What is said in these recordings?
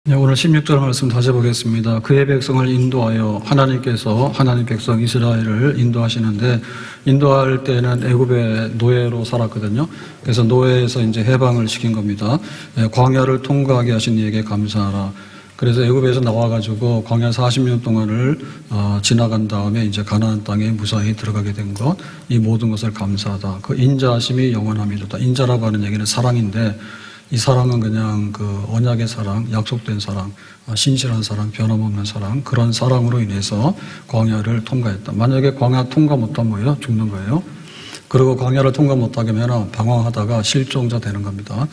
네, 오늘 16절 말씀 다시 보겠습니다. 그의 백성을 인도하여 하나님께서 하나님 백성 이스라엘을 인도하시는데, 인도할 때는 애굽의 노예로 살았거든요. 그래서 노예에서 이제 해방을 시킨 겁니다. 광야를 통과하게 하신 이에게 감사하라. 그래서 애굽에서 나와가지고 광야 40년 동안을 지나간 다음에 이제 가나안 땅에 무사히 들어가게 된 것, 이 모든 것을 감사하다. 그 인자하심이 영원함이로다. 인자라고 하는 얘기는 사랑인데, 이 사랑은 그냥 그 언약의 사랑, 약속된 사랑, 신실한 사랑, 변함없는 사랑, 그런 사랑으로 인해서 광야를 통과했다. 만약에 광야 통과 못하면 뭐예요? 죽는 거예요. 그리고 광야를 통과 못하게 하면 방황하다가 실종자 되는 겁니다.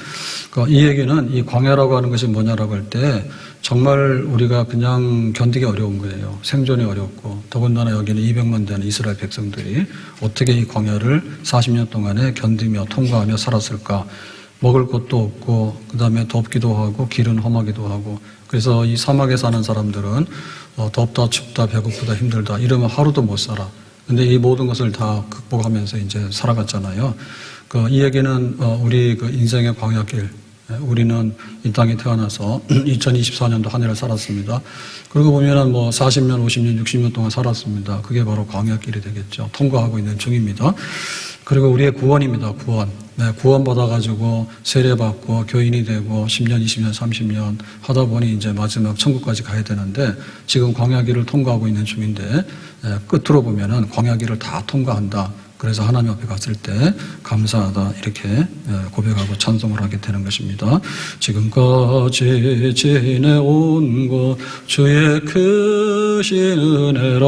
그러니까 이 얘기는, 이 광야라고 하는 것이 뭐냐라고 할 때 정말 우리가 그냥 견디기 어려운 거예요. 생존이 어렵고, 더군다나 여기는 200만 되는 이스라엘 백성들이 어떻게 이 광야를 40년 동안에 견디며 통과하며 살았을까? 먹을 것도 없고, 그 다음에 덥기도 하고, 길은 험하기도 하고, 그래서 이 사막에 사는 사람들은 덥다, 춥다, 배고프다, 힘들다, 이러면 하루도 못 살아. 근데 이 모든 것을 다 극복하면서 이제 살아갔잖아요. 이 얘기는 우리 그 인생의 광야길, 우리는 이 땅에 태어나서 2024년도 한 해를 살았습니다. 그러고 보면은 40년, 50년, 60년 동안 살았습니다. 그게 바로 광야길이 되겠죠. 통과하고 있는 중입니다. 그리고 우리의 구원입니다. 구원. 구원 받아가지고 세례받고 교인이 되고 10년, 20년, 30년 하다 보니 이제 마지막 천국까지 가야 되는데, 지금 광야길을 통과하고 있는 중인데, 끝으로 보면은 광야길을 다 통과한다. 그래서 하나님 앞에 갔을 때 감사하다, 이렇게 고백하고 찬송을 하게 되는 것입니다. 지금까지 지내온 것 주의 크신 은혜라,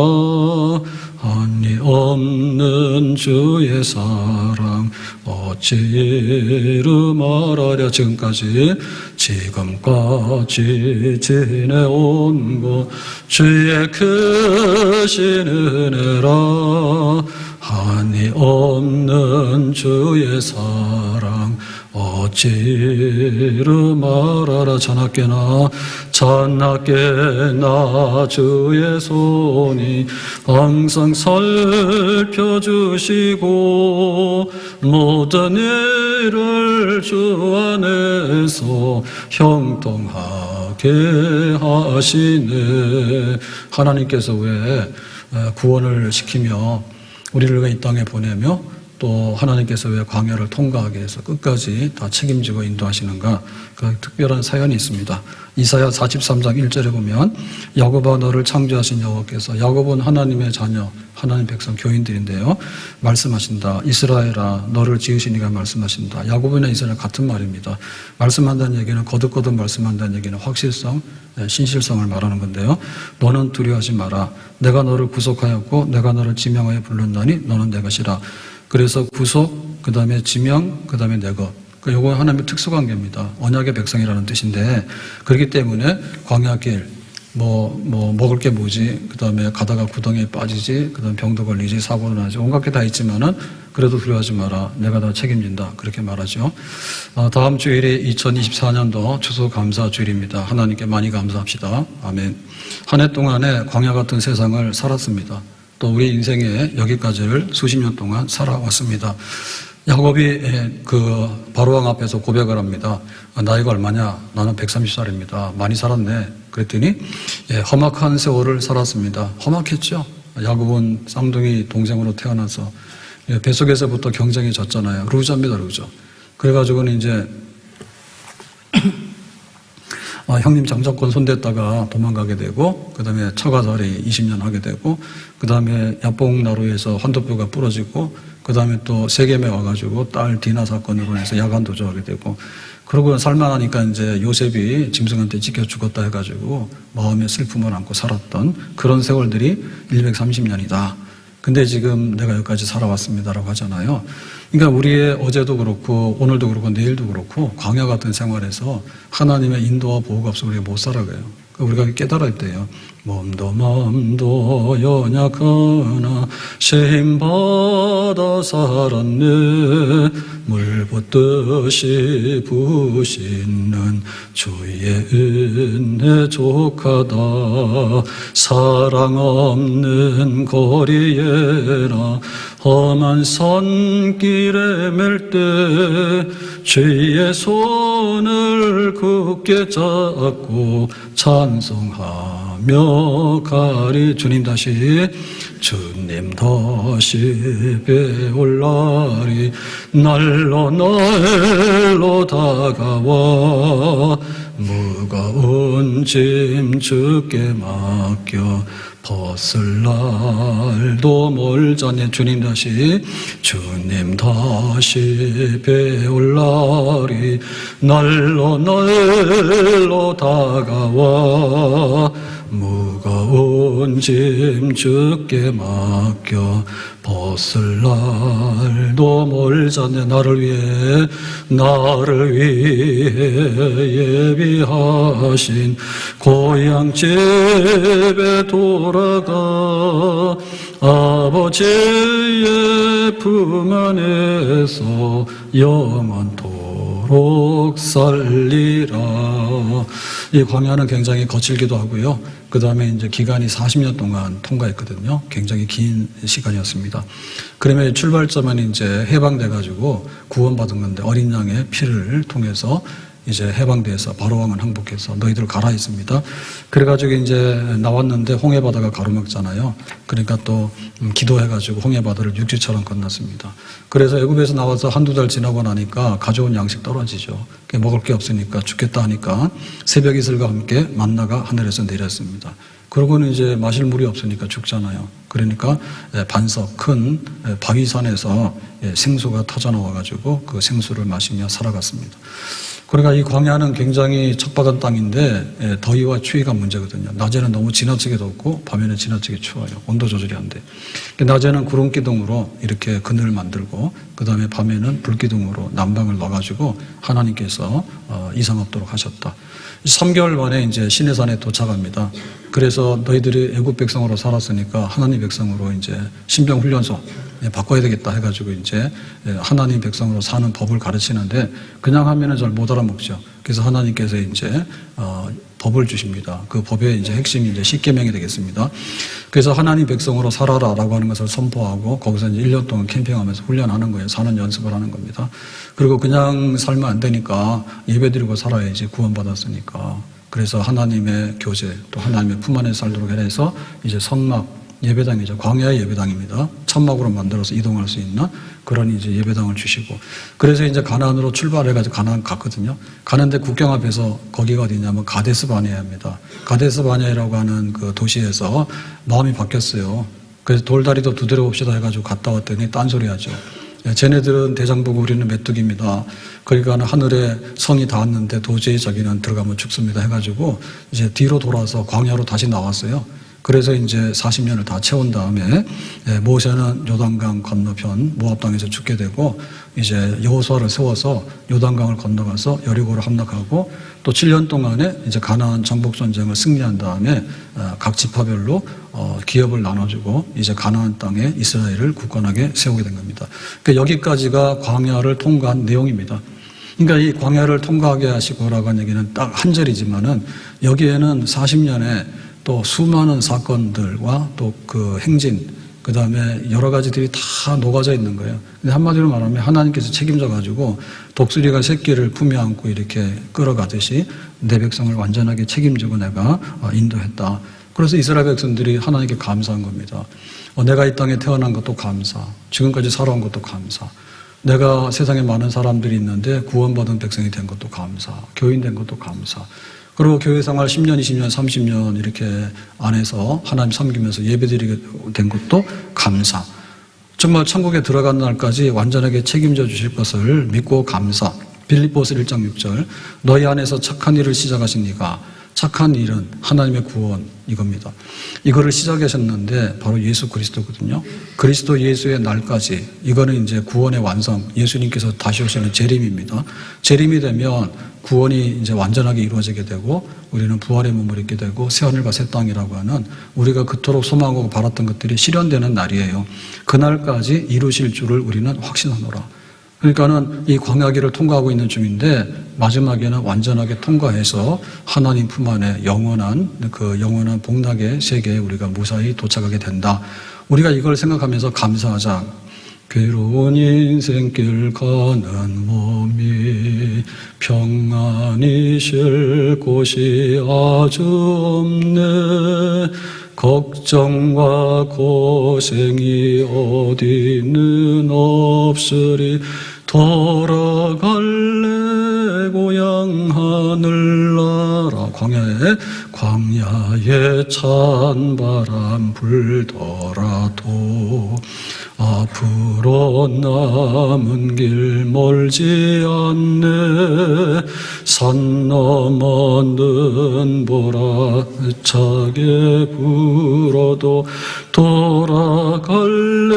한이 없는 주의 사랑 어찌로 말하랴. 지금까지 지내온 것 주의 크신 은혜라, 한이 없는 주의 사랑 어찌로 말하라. 자나깨나 주의 손이 항상 살펴주시고, 모든 일을 주 안에서 형통하게 하시네. 하나님께서 왜 구원을 시키며 우리를 이 땅에 보내며, 또 하나님께서 왜 광야를 통과하게 해서 끝까지 다 책임지고 인도하시는가? 그 특별한 사연이 있습니다. 이사야 43장 1절에 보면, 야곱아 너를 창조하신 여호와께서, 야곱은 하나님의 자녀, 하나님 백성, 교인들인데요, 말씀하신다. 이스라엘아 너를 지으신 이가 말씀하신다. 야곱이나 이스라엘 같은 말입니다. 말씀한다는 얘기는, 거듭거듭 말씀한다는 얘기는 확실성, 신실성을 말하는 건데요, 너는 두려워하지 마라. 내가 너를 구속하였고 내가 너를 지명하여 불렀나니 너는 내 것이라. 그래서 구속, 그 다음에 지명, 그 다음에 내 것. 이거 하나님의 특수관계입니다. 언약의 백성이라는 뜻인데, 그렇기 때문에 광야길, 먹을 게 뭐지? 그 다음에 가다가 구덩이에 빠지지? 그 다음에 병도 걸리지? 사고도 나지? 온갖 게 다 있지만은, 그래도 두려워하지 마라. 내가 다 책임진다. 그렇게 말하죠. 다음 주일이 2024년도 추수감사 주일입니다. 하나님께 많이 감사합시다. 아멘. 한 해 동안에 광야 같은 세상을 살았습니다. 또 우리 인생에 여기까지를 수십 년 동안 살아왔습니다. 야곱이 그 바로왕 앞에서 고백을 합니다. 나이가 얼마냐? 나는 130살입니다. 많이 살았네. 그랬더니 험악한 세월을 살았습니다. 험악했죠. 야곱은 쌍둥이 동생으로 태어나서 뱃속에서부터 경쟁이 졌잖아요. 루저입니다, 루저. 그래가지고는 이제 형님 장자권 손댔다가 도망가게 되고, 그 다음에 처가살이 20년 하게 되고, 그 다음에 야뽕나루에서 환도뼈가 부러지고, 그 다음에 또 세겜에 와가지고 딸 디나 사건으로 해서 야간 도주하게 되고, 그러고 살만하니까 이제 요셉이 짐승한테 찢겨 죽었다 해가지고 마음에 슬픔을 안고 살았던 그런 세월들이 130년이다. 근데 지금 내가 여기까지 살아왔습니다라고 하잖아요. 그러니까 우리의 어제도 그렇고 오늘도 그렇고 내일도 그렇고 광야 같은 생활에서 하나님의 인도와 보호가 없으면 우리가 못 살아가요. 우리가 깨달아야 돼요. 몸도 연약하나 시험받아 살았네. 물 붓듯이 부시는 주의 은혜 족하다. 사랑 없는 거리에나 험한 산길에 맬 때 주의 손을 굳게 잡고 찬송하며 가리. 주님 다시. 주님 다시 배울 날이 날로 날로 다가와 무거운 짐 주께 맡겨 벗을 날도 멀잖니. 주님 다시. 주님 다시 배울 날이 날로 날로 다가와 무거운 짐 주께 맡겨 벗을 날도 멀잖니. 나를 위해 예비하신 고향 집에 돌아가 아버지의 품 안에서 영원토록 살리라. 이 광야는 굉장히 거칠기도 하고요. 그 다음에 이제 기간이 40년 동안 통과했거든요. 굉장히 긴 시간이었습니다. 그러면 출발점은 이제 해방돼가지고 구원받은 건데 어린 양의 피를 통해서 이제 해방돼서 바로왕은 항복해서 너희들 가라 했습니다. 그래가지고 이제 나왔는데 홍해바다가 가로막잖아요. 그러니까 또 기도해가지고 홍해바다를 육지처럼 건넜습니다. 그래서 애굽에서 나와서 한두 달 지나고 나니까 가져온 양식 떨어지죠. 먹을 게 없으니까 죽겠다 하니까 새벽 이슬과 함께 만나가 하늘에서 내렸습니다. 그러고는 이제 마실 물이 없으니까 죽잖아요. 그러니까 반석 큰 바위산에서 생수가 터져 나와가지고 그 생수를 마시며 살아갔습니다. 그러니까 이 광야는 굉장히 척박한 땅인데 더위와 추위가 문제거든요. 낮에는 너무 지나치게 덥고 밤에는 지나치게 추워요. 온도 조절이 안 돼. 낮에는 구름 기둥으로 이렇게 그늘을 만들고 그 다음에 밤에는 불 기둥으로 난방을 넣어가지고 하나님께서 이상 없도록 하셨다. 3개월 만에 이제 시내산에 도착합니다. 그래서 너희들이 애굽 백성으로 살았으니까 하나님 백성으로 이제 신병 훈련소 바꿔야 되겠다 해가지고 이제 하나님 백성으로 사는 법을 가르치는데 그냥 하면은 잘 못 알아먹죠. 그래서 하나님께서 이제 법을 주십니다. 그 법의 이제 핵심이 이제 십계명이 되겠습니다. 그래서 하나님 백성으로 살아라라고 하는 것을 선포하고 거기서 이제 1년 동안 캠핑하면서 훈련하는 거예요. 사는 연습을 하는 겁니다. 그리고 그냥 살면 안 되니까 예배드리고 살아야지 구원받았으니까. 그래서 하나님의 교제 또 하나님의 품 안에 살도록 해서 이제 성막 예배당이죠. 광야의 예배당입니다. 천막으로 만들어서 이동할 수 있는 그런 이제 예배당을 주시고. 그래서 이제 가나안으로 출발해가지고 가나안 갔거든요. 가는데 국경 앞에서 거기가 어디냐면 가데스 바네아입니다. 가데스 바네아라고 하는 그 도시에서 마음이 바뀌었어요. 그래서 돌다리도 두드려 봅시다 해가지고 갔다 왔더니 딴소리 하죠. 쟤네들은 대장 보고 우리는 메뚜기입니다. 그러니까 하늘에 성이 닿았는데 도저히 저기는 들어가면 죽습니다 해가지고 이제 뒤로 돌아서 광야로 다시 나왔어요. 그래서 이제 40년을 다 채운 다음에 모세는 요단강 건너편 모압 땅에서 죽게 되고 이제 여호수아를 세워서 요단강을 건너가서 여리고를 함락하고 또 7년 동안에 이제 가나안 정복 전쟁을 승리한 다음에 각 지파별로 기업을 나눠주고 이제 가나안 땅에 이스라엘을 굳건하게 세우게 된 겁니다. 그러니까 여기까지가 광야를 통과한 내용입니다. 그러니까 이 광야를 통과하게 하시고라고 하는 얘기는 딱 한 절이지만은 여기에는 40년에 또 수많은 사건들과 또 그 행진, 그 다음에 여러 가지들이 다 녹아져 있는 거예요. 근데 한마디로 말하면 하나님께서 책임져가지고 독수리가 새끼를 품에 안고 이렇게 끌어가듯이 내 백성을 완전하게 책임지고 내가 인도했다. 그래서 이스라엘 백성들이 하나님께 감사한 겁니다. 내가 이 땅에 태어난 것도 감사, 지금까지 살아온 것도 감사, 내가 세상에 많은 사람들이 있는데 구원받은 백성이 된 것도 감사, 교인 된 것도 감사. 그리고 교회 생활 10년, 20년, 30년 이렇게 안에서 하나님 섬기면서 예배드리게 된 것도 감사. 정말 천국에 들어간 날까지 완전하게 책임져 주실 것을 믿고 감사. 빌립보서 1장 6절 너희 안에서 착한 일을 시작하신 이가 착한 일은 하나님의 구원 이겁니다. 이거를 시작하셨는데 바로 예수 그리스도거든요. 그리스도 예수의 날까지 이거는 이제 구원의 완성, 예수님께서 다시 오시는 재림입니다. 재림이 되면 구원이 이제 완전하게 이루어지게 되고 우리는 부활의 몸을 입게 되고 새하늘과 새 땅이라고 하는 우리가 그토록 소망하고 바랐던 것들이 실현되는 날이에요. 그날까지 이루실 줄을 우리는 확신하노라. 그러니까는 이 광야길을 통과하고 있는 중인데 마지막에는 완전하게 통과해서 하나님 품 안에 영원한 복락의 세계에 우리가 무사히 도착하게 된다. 우리가 이걸 생각하면서 감사하자. 괴로운 인생길 가는 몸이 평안히 쉴 곳이 아주 없네. 걱정과 고생이 어디는 없으리. 돌아갈래 고향 하늘나라. 광야에 찬 바람 불더라도 앞으로 남은 길 멀지 않네. 산 넘어는 보라차게 불어도 돌아갈래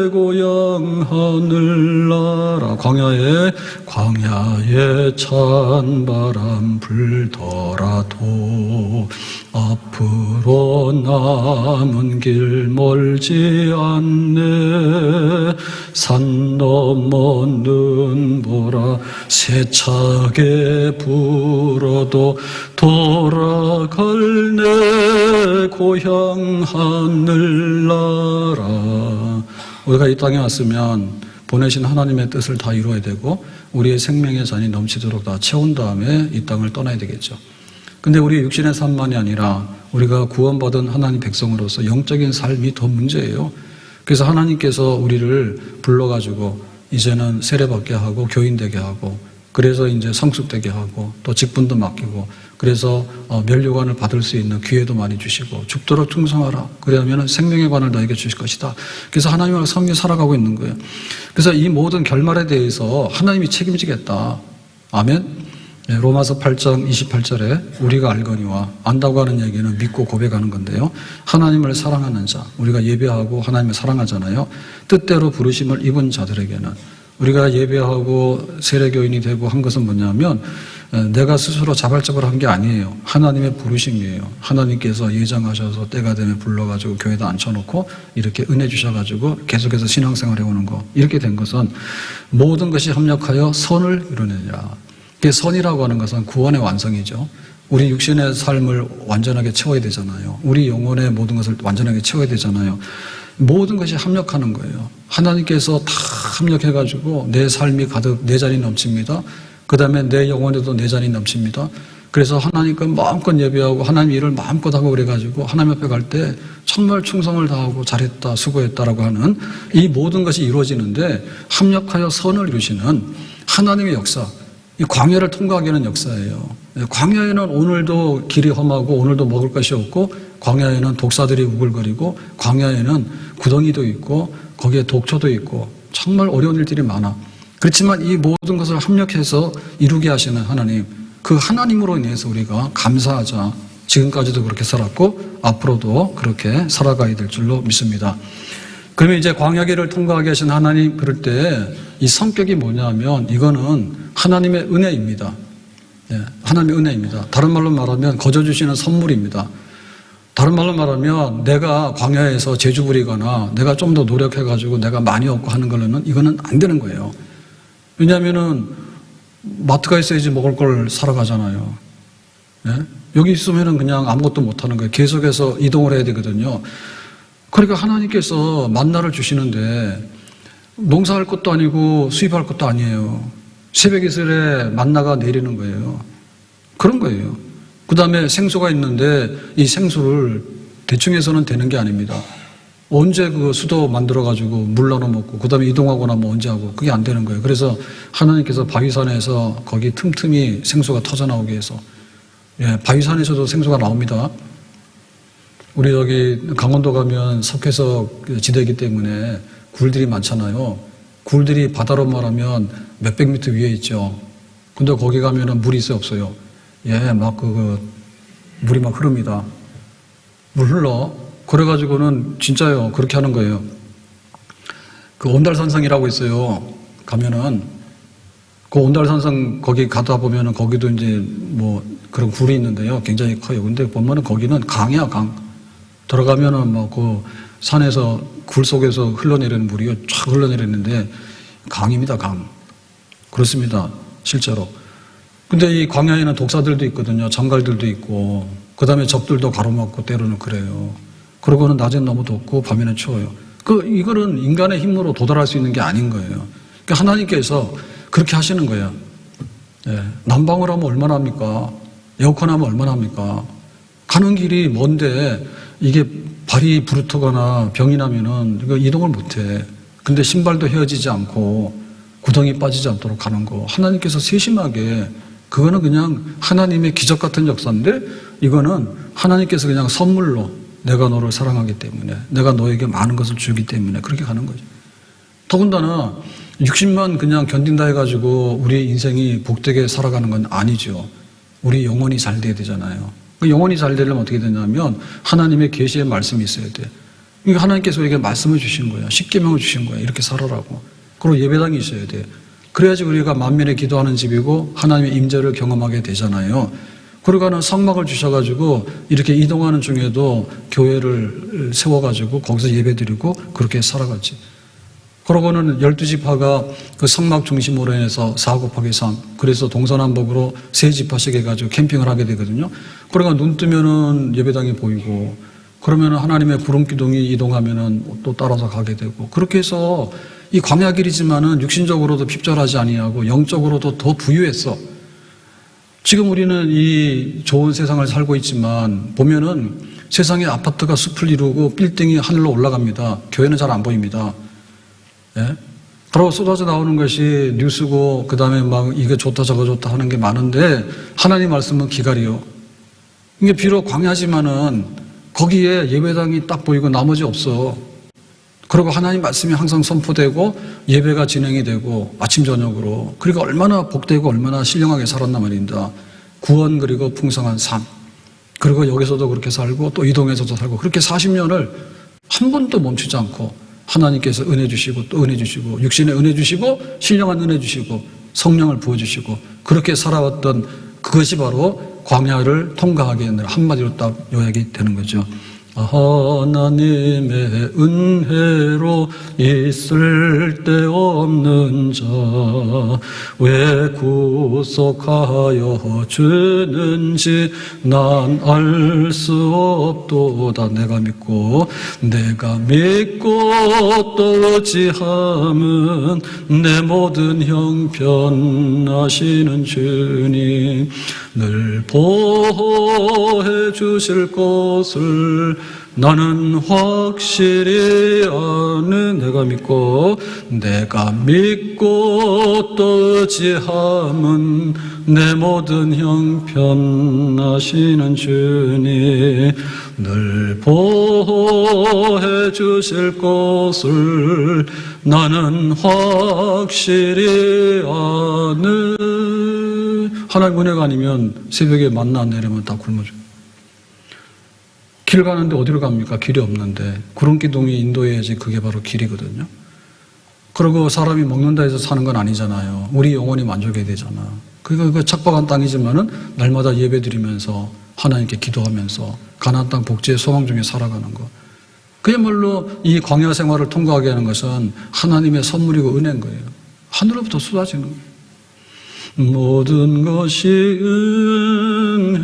고향 하늘나라. 광야에 찬 바람 불더라도 앞으로 남은 길 멀지 않네. 산 넘어 눈보라 세차게 불어도 돌아갈 내 고향 하늘나라. 우리가 이 땅에 왔으면 보내신 하나님의 뜻을 다 이루어야 되고 우리의 생명의 잔이 넘치도록 다 채운 다음에 이 땅을 떠나야 되겠죠. 근데 우리 육신의 삶만이 아니라 우리가 구원받은 하나님 백성으로서 영적인 삶이 더 문제예요. 그래서 하나님께서 우리를 불러가지고 이제는 세례받게 하고 교인되게 하고 그래서 이제 성숙되게 하고 또 직분도 맡기고 그래서 면류관을 받을 수 있는 기회도 많이 주시고 죽도록 충성하라. 그러면 생명의 관을 너에게 주실 것이다. 그래서 하나님과 섬겨 살아가고 있는 거예요. 그래서 이 모든 결말에 대해서 하나님이 책임지겠다. 아멘. 로마서 8장 28절에 우리가 알거니와 안다고 하는 얘기는 믿고 고백하는 건데요. 하나님을 사랑하는 자, 우리가 예배하고 하나님을 사랑하잖아요. 뜻대로 부르심을 입은 자들에게는 우리가 예배하고 세례교인이 되고 한 것은 뭐냐면 내가 스스로 자발적으로 한 게 아니에요. 하나님의 부르심이에요. 하나님께서 예정하셔서 때가 되면 불러가지고 교회에다 앉혀놓고 이렇게 은혜 주셔가지고 계속해서 신앙생활 해오는 거. 이렇게 된 것은 모든 것이 협력하여 선을 이루느니라. 선이라고 하는 것은 구원의 완성이죠. 우리 육신의 삶을 완전하게 채워야 되잖아요. 우리 영혼의 모든 것을 완전하게 채워야 되잖아요. 모든 것이 합력하는 거예요. 하나님께서 다 합력해가지고 내 삶이 가득 내 잔이 넘칩니다. 그 다음에 내 영혼에도 내 잔이 넘칩니다. 그래서 하나님과 마음껏 예배하고 하나님 일을 마음껏 하고 그래가지고 하나님 앞에 갈 때 정말 충성을 다하고 잘했다 수고했다라고 하는 이 모든 것이 이루어지는데 합력하여 선을 이루시는 하나님의 역사, 이 광야를 통과하게 하는 역사예요. 광야에는 오늘도 길이 험하고 오늘도 먹을 것이 없고 광야에는 독사들이 우글거리고 광야에는 구덩이도 있고 거기에 독초도 있고 정말 어려운 일들이 많아. 그렇지만 이 모든 것을 합력해서 이루게 하시는 하나님, 그 하나님으로 인해서 우리가 감사하자. 지금까지도 그렇게 살았고 앞으로도 그렇게 살아가야 될 줄로 믿습니다. 그러면 이제 광야길을 통과하게 하신 하나님, 그럴 때 이 성격이 뭐냐면 이거는 하나님의 은혜입니다. 하나님의 은혜입니다. 다른 말로 말하면 거저 주시는 선물입니다. 다른 말로 말하면 내가 광야에서 재주 부리거나 내가 좀 더 노력해가지고 내가 많이 얻고 하는 걸로는 이거는 안 되는 거예요. 왜냐하면은 마트가 있어야지 먹을 걸 사러 가잖아요. 여기 있으면은 그냥 아무것도 못 하는 거예요. 계속해서 이동을 해야 되거든요. 그러니까 하나님께서 만나를 주시는데 농사할 것도 아니고 수입할 것도 아니에요. 새벽 이슬에 만나가 내리는 거예요. 그런 거예요. 그 다음에 생수가 있는데 이 생수를 대충 해서는 되는 게 아닙니다. 언제 그 수도 만들어가지고 물 나눠 먹고 그 다음에 이동하고 나면 언제 하고 그게 안 되는 거예요. 그래서 하나님께서 바위산에서 거기 틈틈이 생수가 터져나오게 해서 바위산에서도 생수가 나옵니다. 우리 여기 강원도 가면 석회석 지대이기 때문에 굴들이 많잖아요. 굴들이 바다로 말하면 몇백 미터 위에 있죠. 근데 거기 가면은 물이 있어요, 없어요? 막 물이 막 흐릅니다. 물 흘러. 그래가지고는 진짜요. 그렇게 하는 거예요. 그 온달산성이라고 있어요. 가면은 그 온달산성 거기 가다 보면은 거기도 이제 뭐 그런 굴이 있는데요. 굉장히 커요. 근데 보면은 거기는 강이야, 강. 들어가면은 뭐 그 산에서 굴 속에서 흘러내리는 물이요. 쫙 흘러내리는데 강입니다, 강. 그렇습니다. 실제로. 근데 이 광야에는 독사들도 있거든요. 장갈들도 있고, 그 다음에 적들도 가로막고 때로는 그래요. 그러고는 낮엔 너무 덥고 밤에는 추워요. 이거는 인간의 힘으로 도달할 수 있는 게 아닌 거예요. 그러니까 하나님께서 그렇게 하시는 거예요. 예, 난방을 하면 얼마나 합니까? 에어컨 하면 얼마나 합니까? 가는 길이 먼데 이게 발이 부르트거나 병이 나면은 이거 이동을 못 해. 근데 신발도 헤어지지 않고 구덩이 빠지지 않도록 가는 거. 하나님께서 세심하게, 그거는 그냥 하나님의 기적 같은 역사인데, 이거는 하나님께서 그냥 선물로 내가 너를 사랑하기 때문에, 내가 너에게 많은 것을 주기 때문에 그렇게 가는 거죠. 더군다나 60만 그냥 견딘다 해가지고 우리 인생이 복되게 살아가는 건 아니죠. 우리 영혼이 잘 돼야 되잖아요. 그 영혼이 잘 되려면 어떻게 되냐면 하나님의 계시의 말씀이 있어야 돼. 그러니까 하나님께서 우리에게 말씀을 주신 거예요. 십계명을 주신 거예요. 이렇게 살아라고. 그리고 예배당이 있어야 돼. 그래야지 우리가 만면에 기도하는 집이고 하나님의 임재를 경험하게 되잖아요. 그러고는 성막을 주셔가지고 이렇게 이동하는 중에도 교회를 세워가지고 거기서 예배드리고 그렇게 살아가지. 그러고는 12지파가 그 성막 중심으로 인해서 4 곱하기 3, 그래서 동서남북으로 3지파씩 해가지고 캠핑을 하게 되거든요. 그러니까 눈 뜨면은 예배당이 보이고, 그러면은 하나님의 구름기둥이 이동하면은 또 따라서 가게 되고, 그렇게 해서 이 광야길이지만은 육신적으로도 핍절하지 아니하고 영적으로도 더 부유했어. 지금 우리는 이 좋은 세상을 살고 있지만 보면은 세상에 아파트가 숲을 이루고 빌딩이 하늘로 올라갑니다. 교회는 잘 안 보입니다. 예? 그러고 쏟아져 나오는 것이 뉴스고, 그 다음에 막 이게 좋다 저거 좋다 하는 게 많은데, 하나님 말씀은 기갈이요. 이게 비록 광야지만은 거기에 예배당이 딱 보이고 나머지 없어. 그리고 하나님 말씀이 항상 선포되고 예배가 진행이 되고 아침 저녁으로. 그러니까 얼마나 복되고 얼마나 신령하게 살았나 말입니다. 구원 그리고 풍성한 삶. 그리고 여기서도 그렇게 살고 또 이동에서도 살고, 그렇게 40년을 한 번도 멈추지 않고 하나님께서 은혜 주시고 또 은혜 주시고 육신의 은혜 주시고 신령한 은혜 주시고 성령을 부어주시고 그렇게 살아왔던 그것이 바로 광야를 통과하게 하는, 한마디로 딱 요약이 되는 거죠. 하나님의 은혜로 있을 데 없는 자 왜 구속하여 주는지 난 알 수 없도다. 내가 믿고 또 의지함은 내 모든 형편하시는 주님 늘 보호해 주실 것을 나는 확실히 아는. 내가 믿고 또 의지함은 내 모든 형편하시는 주님 늘 보호해 주실 것을 나는 확실히 아는. 하나님 은혜가 아니면 새벽에 만나 안 내리면 다 굶어져. 길 가는데 어디로 갑니까? 길이 없는데. 구름기둥이 인도해야지 그게 바로 길이거든요. 그리고 사람이 먹는다 해서 사는 건 아니잖아요. 우리 영혼이 만족해야 되잖아. 그러니까 그 착박한 땅이지만은 날마다 예배 드리면서 하나님께 기도하면서 가나안 땅 복지의 소망 중에 살아가는 것. 그야말로 이 광야 생활을 통과하게 하는 것은 하나님의 선물이고 은혜인 거예요. 하늘로부터 쏟아지는 거예요. 모든 것이 은혜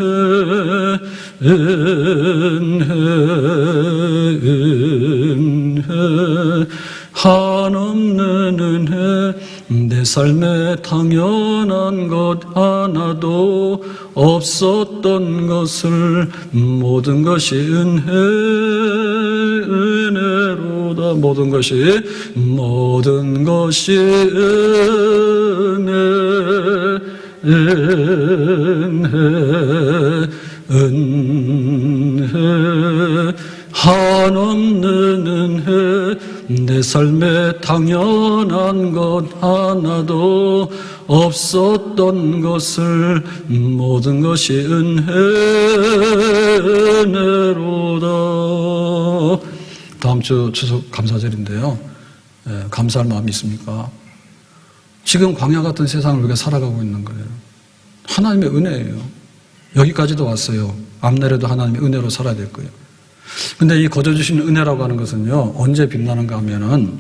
한없는 은혜 내 삶에 당연한 것 하나도 없었던 것을 모든 것이 은혜로다. 모든 것이 은혜 한없는 은혜 내 삶에 당연한 것 하나도 없었던 것을 모든 것이 은혜로다. 다음 주 추석 감사절인데요. 감사할 마음이 있습니까? 지금 광야 같은 세상을 우리가 살아가고 있는 거예요. 하나님의 은혜예요. 여기까지도 왔어요. 앞날에도 하나님의 은혜로 살아야 될 거예요. 근데 이 거저 주신 은혜라고 하는 것은요, 언제 빛나는가 하면은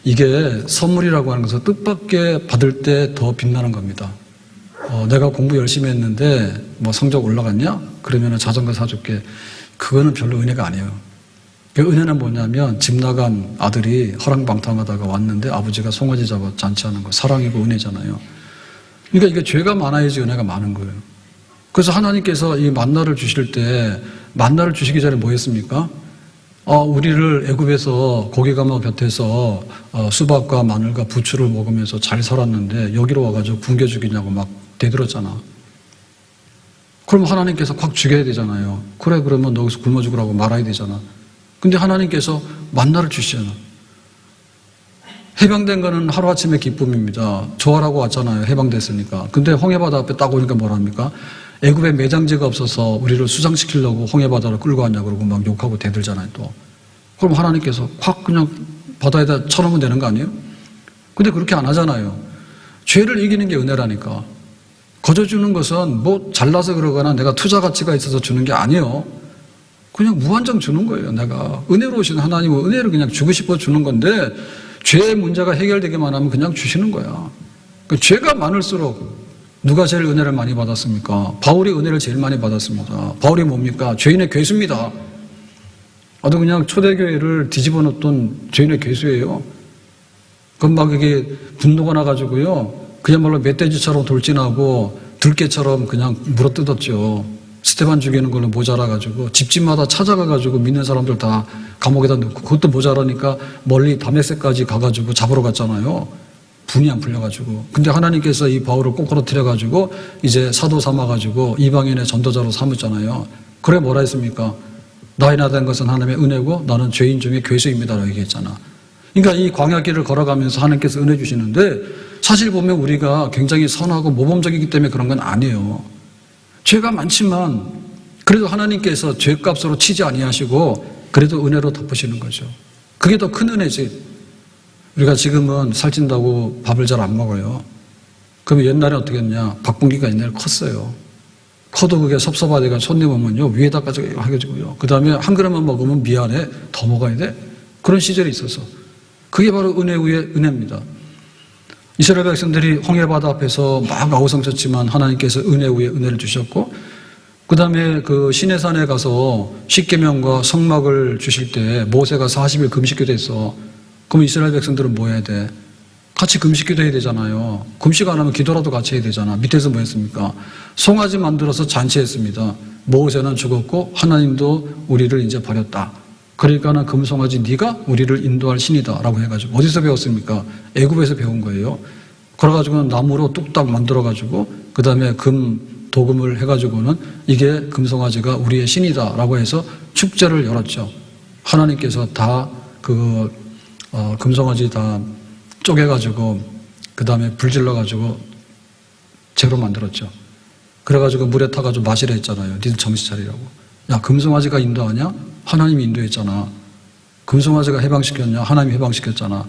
이게 선물이라고 하는 것은 뜻밖의 받을 때 더 빛나는 겁니다. 내가 공부 열심히 했는데 뭐 성적 올라갔냐? 그러면은 자전거 사줄게. 그거는 별로 은혜가 아니에요. 그 은혜는 뭐냐면 집 나간 아들이 허랑방탕하다가 왔는데 아버지가 송아지 잡아 잔치하는 거, 사랑이고 은혜잖아요. 그러니까 이게 죄가 많아야지 은혜가 많은 거예요. 그래서 하나님께서 이 만나를 주실 때 만나를 주시기 전에 뭐 했습니까? 우리를 애굽에서 고기 감아 곁에서 수박과 마늘과 부추를 먹으면서 잘 살았는데 여기로 와가지고 굶겨 죽이냐고 막 대들었잖아. 그럼 하나님께서 확 죽여야 되잖아요. 그래, 그러면 너 여기서 굶어 죽으라고 말아야 되잖아. 근데 하나님께서 만나를 주시잖아. 해방된 거는 하루아침의 기쁨입니다. 좋아라고 왔잖아요. 해방됐으니까. 근데 홍해바다 앞에 딱 오니까 뭐랍니까? 애굽에 매장지가 없어서 우리를 수장시키려고 홍해바다를 끌고 왔냐 그러고 막 욕하고 대들잖아요, 또. 그럼 하나님께서 확 그냥 바다에다 쳐놓으면 되는 거 아니에요? 근데 그렇게 안 하잖아요. 죄를 이기는 게 은혜라니까. 거저 주는 것은 뭐 잘나서 그러거나 내가 투자 가치가 있어서 주는 게 아니에요. 그냥 무한정 주는 거예요, 내가. 은혜로우신 하나님은 은혜를 그냥 주고 싶어 주는 건데 죄의 문제가 해결되기만 하면 그냥 주시는 거야. 그러니까 죄가 많을수록 누가 제일 은혜를 많이 받았습니까? 바울이 은혜를 제일 많이 받았습니다. 바울이 뭡니까? 죄인의 괴수입니다. 아주 그냥 초대교회를 뒤집어 놓던 죄인의 괴수예요. 그럼 막 이게 분노가 나가지고요. 그야말로 멧돼지처럼 돌진하고 들개처럼 그냥 물어뜯었죠. 스테반 죽이는 걸로 모자라가지고 집집마다 찾아가가지고 믿는 사람들 다 감옥에다 넣고 그것도 모자라니까 멀리 다메섹까지 가가지고 잡으러 갔잖아요. 분이 안 풀려가지고. 근데 하나님께서 이 바울을 꼬꾸러뜨려가지고 이제 사도 삼아가지고 이방인의 전도자로 삼았잖아요. 그래 뭐라 했습니까? 나이나 된 것은 하나님의 은혜고 나는 죄인 중에 괴수입니다라고 얘기했잖아. 그러니까 이 광야길을 걸어가면서 하나님께서 은혜 주시는데 사실 보면 우리가 굉장히 선하고 모범적이기 때문에 그런 건 아니에요. 죄가 많지만 그래도 하나님께서 죄값으로 치지 아니하시고 그래도 은혜로 덮으시는 거죠. 그게 더 큰 은혜지. 우리가 지금은 살찐다고 밥을 잘 안 먹어요. 그러면 옛날에 어떻게 했냐? 박봉기가 옛날에 컸어요. 커도 그게 섭섭하다가 손님 오면요 위에다까지 해가지고요. 그 다음에 한 그릇만 먹으면 미안해, 더 먹어야 돼. 그런 시절이 있어서 그게 바로 은혜 위의 은혜입니다. 이스라엘 백성들이 홍해바다 앞에서 막 아우성쳤지만 하나님께서 은혜 위에 은혜를 주셨고, 그 다음에 그 시내산에 가서 십계명과 성막을 주실 때 모세가 40일 금식기도 했어. 그럼 이스라엘 백성들은 뭐 해야 돼? 같이 금식기도 해야 되잖아요. 금식 안 하면 기도라도 같이 해야 되잖아. 밑에서 뭐 했습니까? 송아지 만들어서 잔치했습니다. 모세는 죽었고 하나님도 우리를 이제 버렸다. 그러니까는 금송아지 네가 우리를 인도할 신이다 라고 해가지고 어디서 배웠습니까? 애굽에서 배운 거예요. 그래가지고 나무로 뚝딱 만들어가지고 그 다음에 도금을 해가지고는 이게 금송아지가 우리의 신이다 라고 해서 축제를 열었죠. 하나님께서 다 금송아지 다 쪼개가지고 그 다음에 불질러가지고 재로 만들었죠. 그래가지고 물에 타가지고 마시라 했잖아요. 니들 정신 차리라고. 야, 금송아지가 인도하냐? 하나님이 인도했잖아. 금송아지가 해방시켰냐? 하나님이 해방시켰잖아.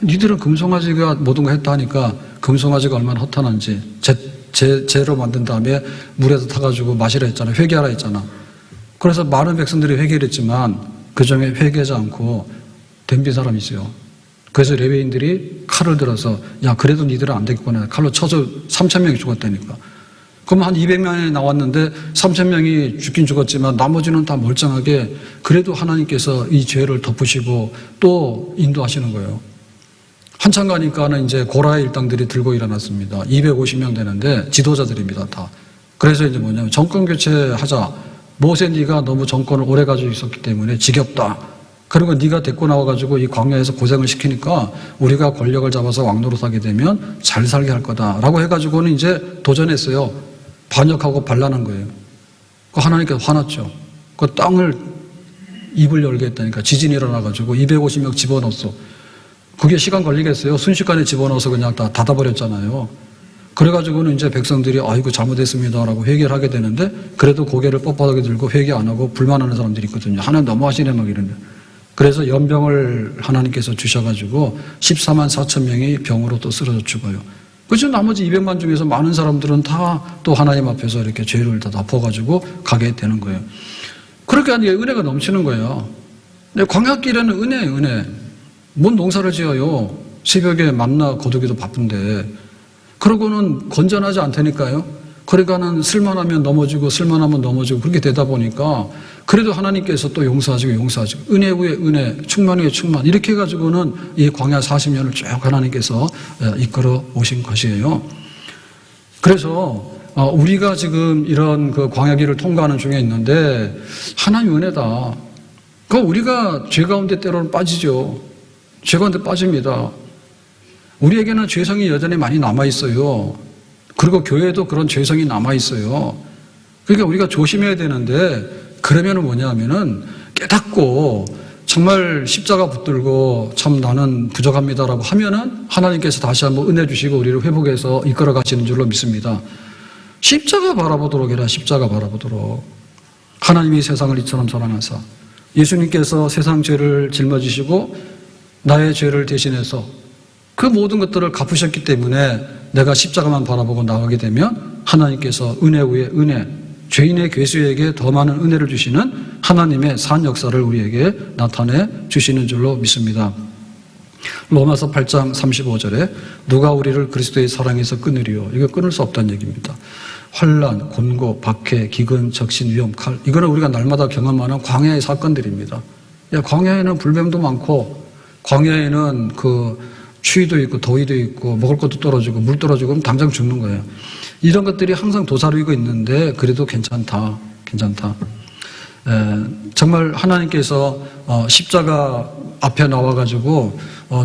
니들은 금송아지가 모든 거 했다 하니까 금송아지가 얼마나 허탄한지 재로 만든 다음에 물에서 타가지고 마시라 했잖아. 회개하라 했잖아. 그래서 많은 백성들이 회개를 했지만 그중에 회개하지 않고 덤빈 사람이 있어요. 그래서 레위인들이 칼을 들어서 야 그래도 니들은 안 되겠구나. 칼로 쳐서 3,000명이 죽었다니까. 그럼 한 200명이 나왔는데 3,000명이 죽긴 죽었지만 나머지는 다 멀쩡하게 그래도 하나님께서 이 죄를 덮으시고 또 인도하시는 거예요. 한참 가니까는 이제 고라의 일당들이 들고 일어났습니다. 250명 되는데 지도자들입니다, 다. 그래서 이제 뭐냐면 정권 교체하자. 모세 네가 너무 정권을 오래 가지고 있었기 때문에 지겹다. 그리고 네가 데리고 나와가지고 이 광야에서 고생을 시키니까 우리가 권력을 잡아서 왕노릇 하게 되면 잘 살게 할 거다라고 해가지고는 이제 도전했어요. 반역하고 반란한 거예요. 하나님께서 화났죠. 그 땅을 입을 열게 했다니까 지진이 일어나가지고 250명 집어넣었어. 그게 시간 걸리겠어요? 순식간에 집어넣어서 그냥 다 닫아버렸잖아요. 그래가지고는 이제 백성들이 아이고 잘못했습니다라고 회개를 하게 되는데 그래도 고개를 뻣뻣하게 들고 회개 안 하고 불만하는 사람들이 있거든요. 하나님 너무하시네 막 이런데. 그래서 연병을 하나님께서 주셔가지고 14만 4천 명이 병으로 또 쓰러져 죽어요. 그렇죠. 나머지 200만 중에서 많은 사람들은 다 또 하나님 앞에서 이렇게 죄를 다 덮어가지고 가게 되는 거예요. 그렇게 하니까 은혜가 넘치는 거예요. 광야길에는 은혜예요, 은혜. 뭔 농사를 지어요. 새벽에 만나 거두기도 바쁜데. 그러고는 건전하지 않다니까요. 그러니까는 쓸만하면 넘어지고 쓸만하면 넘어지고 그렇게 되다 보니까 그래도 하나님께서 또 용서하시고 은혜 위에 은혜, 충만 위에 충만 이렇게 해가지고는 이 광야 40년을 쭉 하나님께서 이끌어 오신 것이에요. 그래서 우리가 지금 이런 그 광야길을 통과하는 중에 있는데 하나님 은혜다. 그 우리가 죄 가운데 때로는 빠지죠. 죄 가운데 빠집니다. 우리에게는 죄성이 여전히 많이 남아있어요. 그리고 교회에도 그런 죄성이 남아있어요. 그러니까 우리가 조심해야 되는데 그러면 뭐냐면은 깨닫고 정말 십자가 붙들고 참 나는 부족합니다라고 하면은 하나님께서 다시 한번 은혜 주시고 우리를 회복해서 이끌어 가시는 줄로 믿습니다. 십자가 바라보도록 해라. 십자가 바라보도록. 하나님이 세상을 이처럼 사랑하사 예수님께서 세상 죄를 짊어지시고 나의 죄를 대신해서 그 모든 것들을 갚으셨기 때문에 내가 십자가만 바라보고 나가게 되면 하나님께서 은혜 위에 은혜, 죄인의 괴수에게 더 많은 은혜를 주시는 하나님의 산 역사를 우리에게 나타내 주시는 줄로 믿습니다. 로마서 8장 35절에 누가 우리를 그리스도의 사랑에서 끊으리요. 이거 끊을 수 없다는 얘기입니다. 환난, 곤고, 박해, 기근, 적신, 위험, 칼 이거는 우리가 날마다 경험하는 광야의 사건들입니다. 광야에는 불뱀도 많고 광야에는 그 추위도 있고 더위도 있고 먹을 것도 떨어지고 물 떨어지고 그럼 당장 죽는 거예요. 이런 것들이 항상 도사리고 있는데 그래도 괜찮다. 정말 하나님께서 십자가 앞에 나와가지고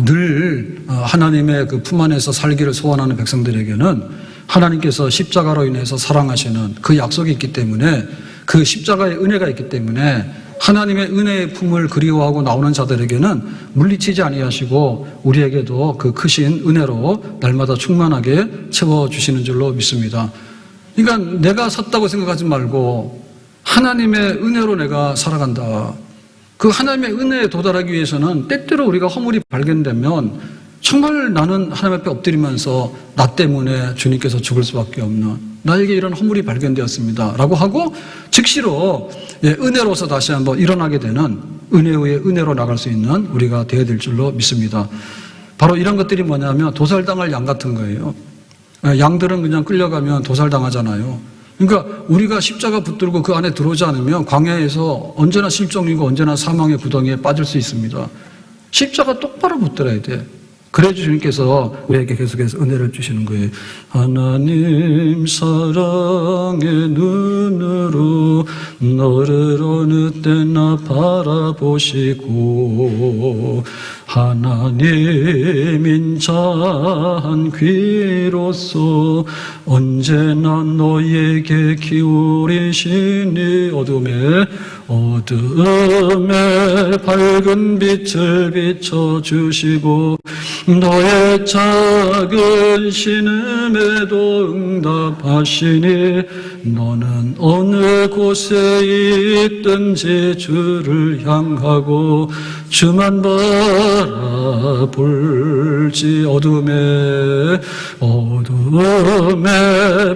늘 하나님의 그 품 안에서 살기를 소원하는 백성들에게는 하나님께서 십자가로 인해서 사랑하시는 그 약속이 있기 때문에 그 십자가의 은혜가 있기 때문에 하나님의 은혜의 품을 그리워하고 나오는 자들에게는 물리치지 아니하시고 우리에게도 그 크신 은혜로 날마다 충만하게 채워주시는 줄로 믿습니다. 그러니까 내가 섰다고 생각하지 말고 하나님의 은혜로 내가 살아간다. 그 하나님의 은혜에 도달하기 위해서는 때때로 우리가 허물이 발견되면 정말 나는 하나님 앞에 엎드리면서 나 때문에 주님께서 죽을 수밖에 없는 나에게 이런 허물이 발견되었습니다 라고 하고 즉시로 은혜로서 다시 한번 일어나게 되는 은혜 위에 은혜로 나갈 수 있는 우리가 되어야 될 줄로 믿습니다. 바로 이런 것들이 뭐냐면 도살당할 양 같은 거예요. 양들은 그냥 끌려가면 도살당하잖아요. 그러니까 우리가 십자가 붙들고 그 안에 들어오지 않으면 광야에서 언제나 실종이고 언제나 사망의 구덩이에 빠질 수 있습니다. 십자가 똑바로 붙들어야 돼. 그래서 주님께서 우리에게 계속해서 은혜를 주시는 거예요. 하나님 사랑의 눈으로 너를 어느 때나 바라보시고 하나님 인자한 귀로서 언제나 너에게 기울이시니 어둠에 밝은 빛을 비춰주시고 너의 작은 신음에도 응답하시니 너는 어느 곳에 있든지 주를 향하고 주만 바라볼지 어둠에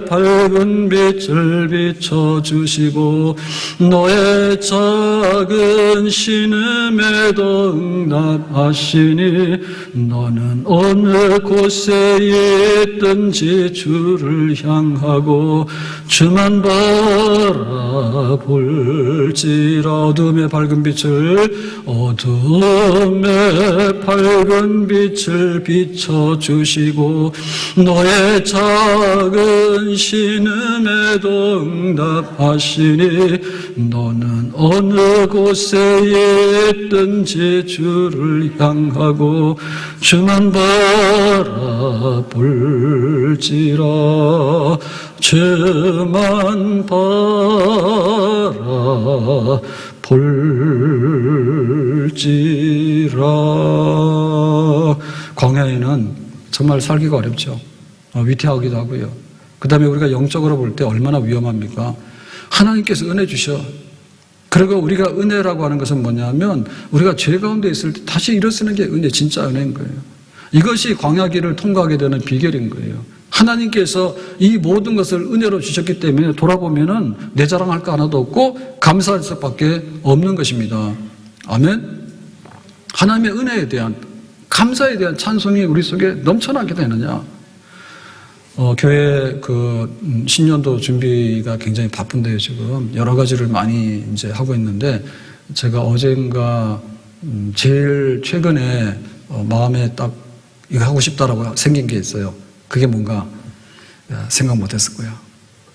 밝은 빛을 비춰주시고 너의 작은 신음에도 응답하시니 너는 어느 곳에 있든지 주를 향하고 주만 바라볼지라 어둠의 밝은 빛을 비춰주시고 너의 작은 신음에도 응답하시니 너는 어느 곳에 있든지 주를 향하고 주만 바라볼지라 주만 바라볼지라. 광야에는 정말 살기가 어렵죠. 위태하기도 하고요. 그 다음에 우리가 영적으로 볼 때 얼마나 위험합니까? 하나님께서 은혜 주셔. 그리고 우리가 은혜라고 하는 것은 뭐냐면 우리가 죄 가운데 있을 때 다시 일어서는 게 은혜, 진짜 은혜인 거예요. 이것이 광야길을 통과하게 되는 비결인 거예요. 하나님께서 이 모든 것을 은혜로 주셨기 때문에 돌아보면은 내 자랑할 거 하나도 없고 감사할 수밖에 없는 것입니다. 아멘. 하나님의 은혜에 대한 감사에 대한 찬송이 우리 속에 넘쳐나게 되느냐. 교회 신년도 준비가 굉장히 바쁜데요, 지금. 여러 가지를 많이 이제 하고 있는데, 제가 어젠가, 제일 최근에, 마음에 딱, 이거 하고 싶다라고 생긴 게 있어요. 그게 뭔가, 생각 못 했을 거야.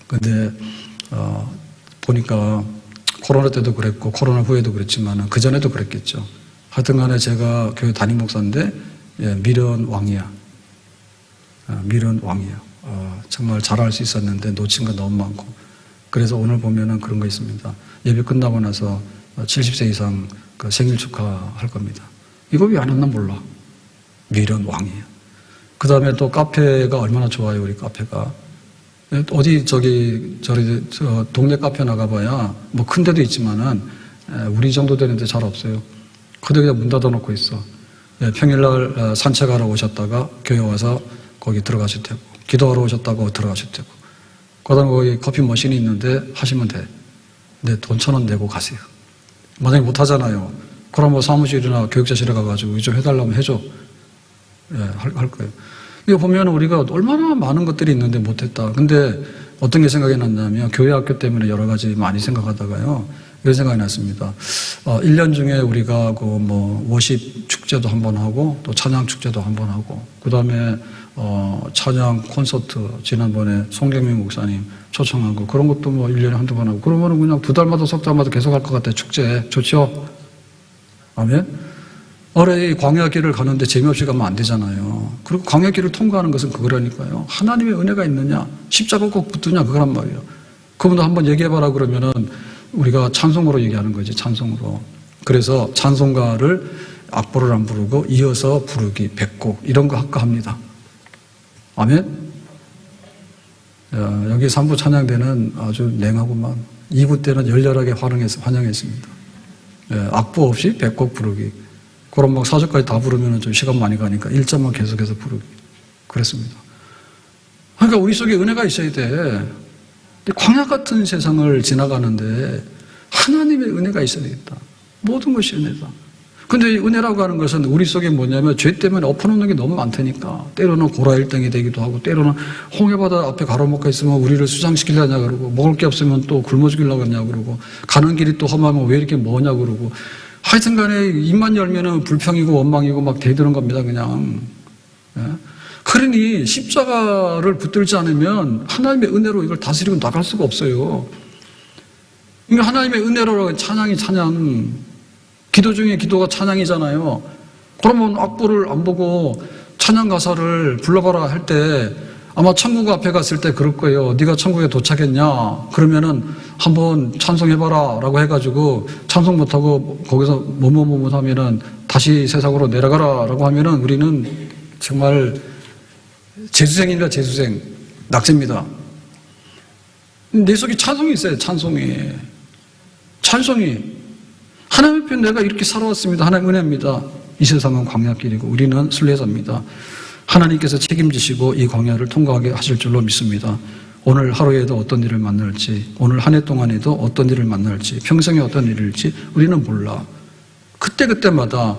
근데, 보니까, 코로나 때도 그랬고, 코로나 후에도 그랬지만, 그전에도 그랬겠죠. 하여튼 간에 제가 교회 담임 목사인데, 미련 왕이야. 미련 왕이야. 정말 잘할 수 있었는데 놓친 거 너무 많고. 그래서 오늘 보면은 그런 거 있습니다. 예배 끝나고 나서 70세 이상 생일 축하할 겁니다. 이거 왜 안 했나 몰라. 미련 왕이에요. 그 다음에 또 카페가 얼마나 좋아요, 우리 카페가. 어디 동네 카페 나가봐야 뭐 큰 데도 있지만은 우리 정도 되는데 잘 없어요. 그데 그냥 문 닫아놓고 있어. 평일날 산책하러 오셨다가 교회 와서 거기 들어가셔도 되고, 기도하러 오셨다고 들어가셔도 되고, 그 다음에 거기 커피 머신이 있는데 하시면 돼. 근데 돈 1,000원 내고 가세요. 만약에 못 하잖아요. 그럼 뭐 사무실이나 교육자실에 가가지고 좀 해달라면 해줘. 할 거예요. 이거 보면 우리가 얼마나 많은 것들이 있는데 못했다. 근데 어떤 게 생각이 났냐면, 교회 학교 때문에 여러 가지 많이 생각하다가요, 이런 생각이 났습니다. 1년 중에 우리가 워십 축제도 한번 하고, 또 찬양 축제도 한번 하고, 그 다음에 찬양 콘서트, 지난번에 송경민 목사님 초청하고, 그런 것도 1년에 한두 번 하고, 그러면 그냥 2달마다, 석 달마다 계속 할 것 같아, 축제. 좋죠? 아멘? 올해 광야길을 가는데 재미없이 가면 안 되잖아요. 그리고 광야길을 통과하는 것은 그거라니까요. 하나님의 은혜가 있느냐, 십자가 꼭 붙느냐, 그거란 말이에요. 그분도 한번 얘기해봐라 그러면은, 우리가 찬송으로 얘기하는 거지, 찬송으로. 그래서 찬송가를 악보를 안 부르고 이어서 부르기, 100곡, 이런 거 할까 합니다. 아멘? 여기 3부 찬양대는 아주 냉하고만, 2부 때는 열렬하게 환영했습니다. 악보 없이 100곡 부르기. 그럼 4절까지 다 부르면 좀 시간 많이 가니까 1절만 계속해서 부르기. 그랬습니다. 그러니까 우리 속에 은혜가 있어야 돼. 광야 같은 세상을 지나가는데 하나님의 은혜가 있어야 되겠다. 모든 것이 은혜다. 근데 은혜라고 하는 것은 우리 속에 뭐냐면, 죄 때문에 엎어놓는 게 너무 많다니까. 때로는 고라 일등이 되기도 하고, 때로는 홍해바다 앞에 가로막혀 있으면 우리를 수장시키려냐 그러고, 먹을 게 없으면 또 굶어 죽이려고 하냐 그러고, 가는 길이 또 험하면 왜 이렇게 뭐냐 그러고, 하여튼 간에 입만 열면은 불평이고 원망이고 막 대드는 겁니다, 그냥. 그러니 십자가를 붙들지 않으면 하나님의 은혜로 이걸 다스리고 나갈 수가 없어요. 그러니까 하나님의 은혜로 찬양이 찬양, 기도 중에 기도가 찬양이잖아요. 그러면 악보를 안 보고 찬양 가사를 불러봐라 할 때 아마 천국 앞에 갔을 때 그럴 거예요. 네가 천국에 도착했냐? 그러면은 한번 찬송해봐라 라고 해가지고 찬송 못하고 거기서 뭐뭐뭐 하면은 다시 세상으로 내려가라 라고 하면은 우리는 정말 재수생입니다. 재수생. 낙제입니다. 내 속에 찬송이 있어요. 찬송이. 하나님 앞에 내가 이렇게 살아왔습니다. 하나님 은혜입니다. 이 세상은 광야길이고 우리는 순례자입니다. 하나님께서 책임지시고 이 광야를 통과하게 하실 줄로 믿습니다. 오늘 하루에도 어떤 일을 만날지, 오늘 한 해 동안에도 어떤 일을 만날지, 평생에 어떤 일일지 우리는 몰라. 그때그때마다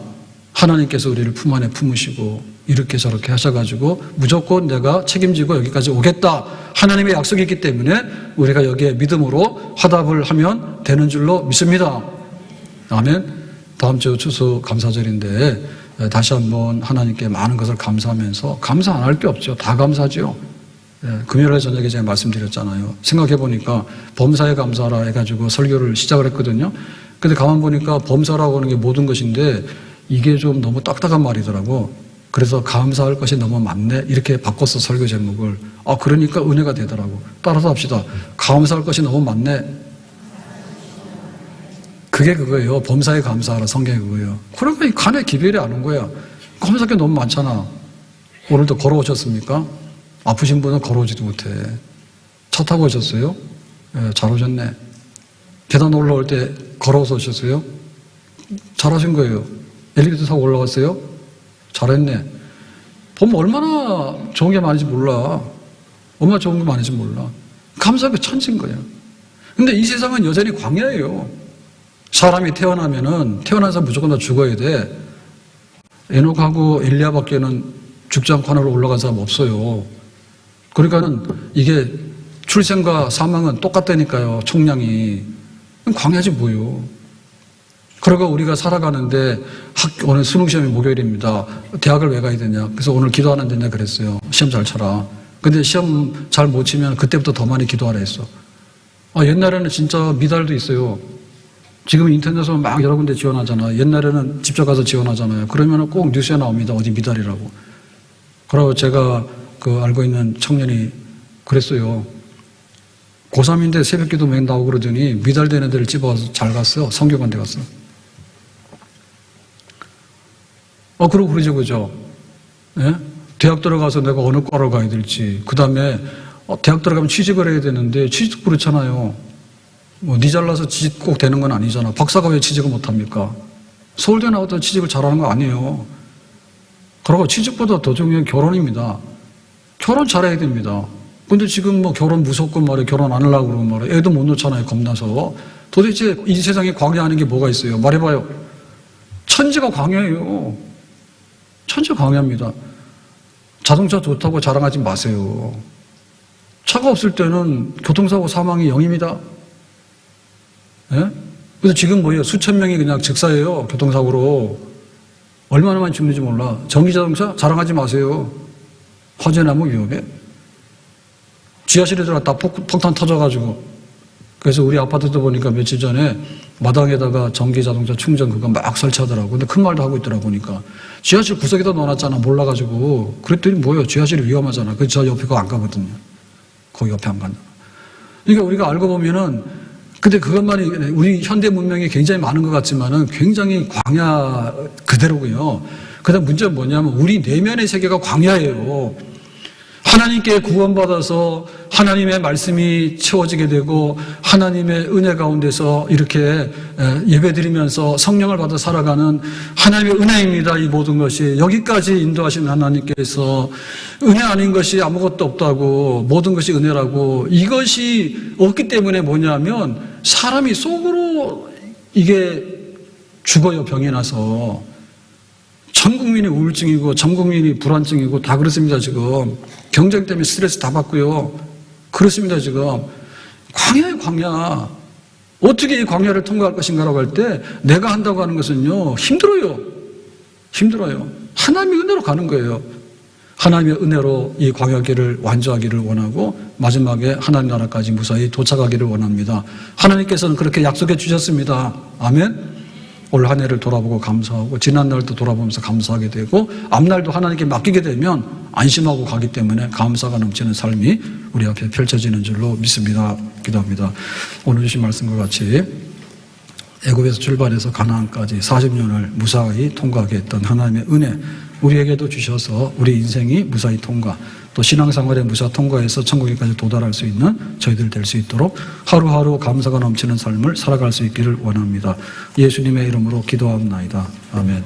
하나님께서 우리를 품 안에 품으시고 이렇게 저렇게 하셔가지고 무조건 내가 책임지고 여기까지 오겠다. 하나님의 약속이 있기 때문에 우리가 여기에 믿음으로 화답을 하면 되는 줄로 믿습니다. 아멘. 다음 주 추수 감사절인데 다시 한번 하나님께 많은 것을 감사하면서, 감사 안 할 게 없죠. 다 감사죠. 금요일 저녁에 제가 말씀드렸잖아요. 생각해보니까 범사에 감사하라 해가지고 설교를 시작을 했거든요. 근데 가만 보니까 범사라고 하는 게 모든 것인데 이게 좀 너무 딱딱한 말이더라고. 그래서 감사할 것이 너무 많네 이렇게 바꿨어, 설교 제목을. 그러니까 은혜가 되더라고. 따라서 합시다. 감사할 것이 너무 많네. 그게 그거예요. 범사에 감사하라, 성경이 그거예요. 그러니까 이 간에 기별이 안 온 거야. 감사할 게 너무 많잖아. 오늘도 걸어오셨습니까? 아프신 분은 걸어오지도 못해. 차 타고 오셨어요? 잘 오셨네. 계단 올라올 때 걸어서 오셨어요? 잘하신 거예요. 엘리베이터 타고 올라왔어요? 잘했네. 보면 얼마나 좋은 게 많은지 몰라. 얼마나 좋은 게 많은지 몰라. 감사하게 천지인 거예요. 근데 이 세상은 여전히 광야예요. 사람이 태어나서 무조건 다 죽어야 돼. 에녹하고 엘리야밖에는 죽지 않고 하늘로 올라간 사람 없어요. 그러니까는 이게 출생과 사망은 똑같다니까요. 총량이. 광야지 뭐요. 그러고 우리가 살아가는데 오늘 수능시험이 목요일입니다. 대학을 왜 가야 되냐. 그래서 오늘 기도하는데 내가 그랬어요. 시험 잘 쳐라. 근데 시험 잘 못 치면 그때부터 더 많이 기도하라 했어. 옛날에는 진짜 미달도 있어요. 지금 인터넷으로 막 여러 군데 지원하잖아요. 옛날에는 직접 가서 지원하잖아요. 그러면 꼭 뉴스에 나옵니다. 어디 미달이라고. 그리고 제가 알고 있는 청년이 그랬어요. 고3인데 새벽기도 맹 나오고 그러더니 미달된 애들을 집어가서 잘 갔어요. 성교관대 갔어. 그러고 그러죠, 그죠? 예? 대학 들어가서 내가 어느 과를 가야 될지, 그 다음에 대학 들어가면 취직을 해야 되는데 취직도 그렇잖아요. 니 잘나서 취직 꼭 되는 건 아니잖아. 박사가 왜 취직을 못합니까? 서울대 나왔다 취직을 잘하는 거 아니에요. 그리고 취직보다 더 중요한 결혼입니다. 결혼 잘해야 됩니다. 근데 지금 결혼 무섭고 말이에요. 결혼 안 하려고 그러고 말이에요. 애도 못 놓잖아요. 겁나서. 도대체 이 세상에 광야하는 게 뭐가 있어요? 말해봐요. 천지가 광야예요. 천지가 광야입니다. 자동차 좋다고 자랑하지 마세요. 차가 없을 때는 교통사고 사망이 0입니다. 예? 그래서 지금 뭐예요? 수천 명이 그냥 즉사예요. 교통사고로. 얼마나 많이 죽는지 몰라. 전기자동차 자랑하지 마세요. 화재 나면 위험해. 지하실에 들어갔다 폭탄 터져가지고. 그래서 우리 아파트도 보니까 며칠 전에 마당에다가 전기자동차 충전 그거 막 설치하더라고. 근데 큰 말도 하고 있더라고 보니까. 지하실 구석에다 넣어놨잖아. 몰라가지고. 그랬더니 뭐예요? 지하실이 위험하잖아. 그래서 저 옆에 거 안 가거든요. 거기 옆에 안 간다. 그러니까 우리가 알고 보면은 근데 그것만이 우리 현대 문명이 굉장히 많은 것 같지만은 굉장히 광야 그대로고요. 그다음 문제는 뭐냐면 우리 내면의 세계가 광야예요. 하나님께 구원받아서 하나님의 말씀이 채워지게 되고 하나님의 은혜 가운데서 이렇게 예배드리면서 성령을 받아 살아가는 하나님의 은혜입니다. 이 모든 것이 여기까지 인도하신 하나님께서 은혜 아닌 것이 아무것도 없다고 모든 것이 은혜라고 이것이 없기 때문에 뭐냐면 사람이 속으로 이게 죽어요. 병이 나서 전 국민이 우울증이고 전 국민이 불안증이고 다 그렇습니다. 지금 경쟁 때문에 스트레스 다 받고요. 그렇습니다. 지금 광야예요. 광야. 어떻게 이 광야를 통과할 것인가라고 할 때 내가 한다고 하는 것은요. 힘들어요. 힘들어요. 하나님의 은혜로 가는 거예요. 하나님의 은혜로 이 광야길을 완주하기를 원하고 마지막에 하나님 나라까지 무사히 도착하기를 원합니다. 하나님께서는 그렇게 약속해 주셨습니다. 아멘. 올 한 해를 돌아보고 감사하고 지난날도 돌아보면서 감사하게 되고 앞날도 하나님께 맡기게 되면 안심하고 가기 때문에 감사가 넘치는 삶이 우리 앞에 펼쳐지는 줄로 믿습니다. 기도합니다. 오늘 주신 말씀과 같이 애굽에서 출발해서 가나안까지 40년을 무사히 통과하게 했던 하나님의 은혜 우리에게도 주셔서 우리 인생이 무사히 통과 또 신앙생활에 무사 통과해서 천국에까지 도달할 수 있는 저희들 될 수 있도록 하루하루 감사가 넘치는 삶을 살아갈 수 있기를 원합니다. 예수님의 이름으로 기도합니다. 아멘.